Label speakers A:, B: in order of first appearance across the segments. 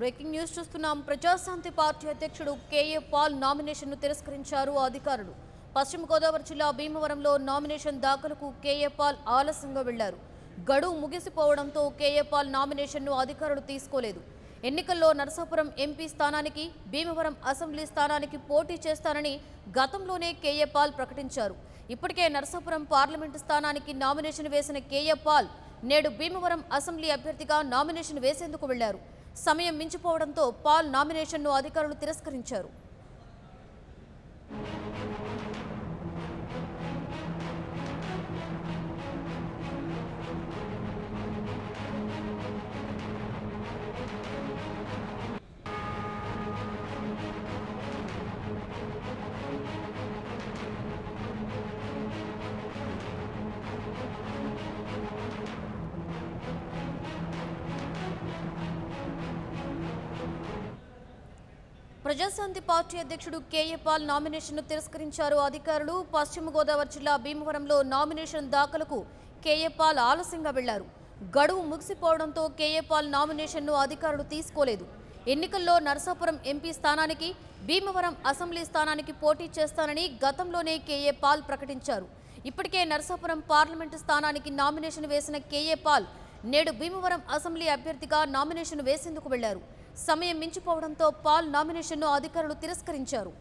A: Breaking news చూస్తున్నాం. Praja Shanti party అధ్యక్షుడు KA Paul నామినేషన్ను తిరస్కరించారు అధికారులు. పశ్చిమ గోదావరి జిల్లా భీమవరంలో నామినేషన్ దాఖలుకు కేఏ పాల్ ఆలస్యంగా వెళ్లారు. గడువు ముగిసిపోవడంతో కేఏ పాల్ నామినేషన్ను అధికారులు తీసుకోలేదు. ఎన్నికల్లో నరసాపురం ఎంపీ స్థానానికి, భీమవరం అసెంబ్లీ స్థానానికి పోటీ చేస్తానని గతంలోనే కేఏ పాల్ ప్రకటించారు. ఇప్పటికే నరసాపురం పార్లమెంటు స్థానానికి నామినేషన్ వేసిన కేఏ పాల్ నేడు భీమవరం అసెంబ్లీ అభ్యర్థిగా నామినేషన్ వేసేందుకు వెళ్లారు. సమయం మించిపోవడంతో పాల్ నామినేషన్ను అధికారులు తిరస్కరించారు. ప్రజాశాంతి పార్టీ అధ్యక్షుడు కేఏ పాల్ నామినేషన్ను తిరస్కరించారు అధికారులు. పశ్చిమ గోదావరి జిల్లా భీమవరంలో నామినేషన్ దాఖలుకు కేఏ పాల్ ఆలస్యంగా వెళ్లారు. గడువు ముగిసిపోవడంతో కేఏ పాల్ నామినేషన్ను అధికారులు తీసుకోలేదు. ఎన్నికల్లో నరసాపురం ఎంపీ స్థానానికి, భీమవరం అసెంబ్లీ స్థానానికి పోటీ చేస్తానని గతంలోనే కేఏ పాల్ ప్రకటించారు. ఇప్పటికే నరసాపురం పార్లమెంటు స్థానానికి నామినేషన్ వేసిన కేఏ పాల్ నేడు భీమవరం అసెంబ్లీ అభ్యర్థిగా నామినేషన్ వేసేందుకు వెళ్లారు. సమయం మించిపోవడంతో పాల్ నామినేషన్ను అధికారులు తిరస్కరించారు.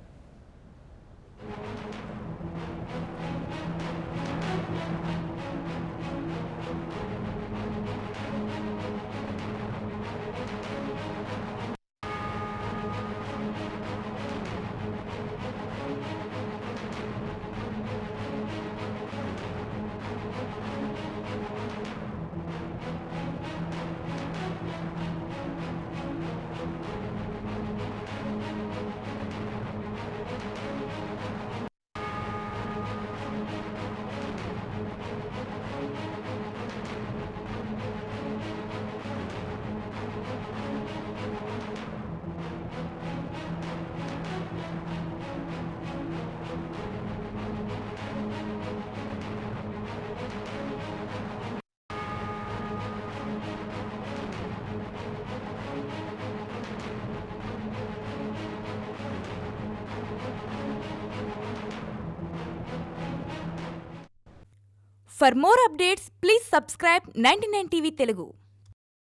B: For more updates, please subscribe 99 TV Telugu.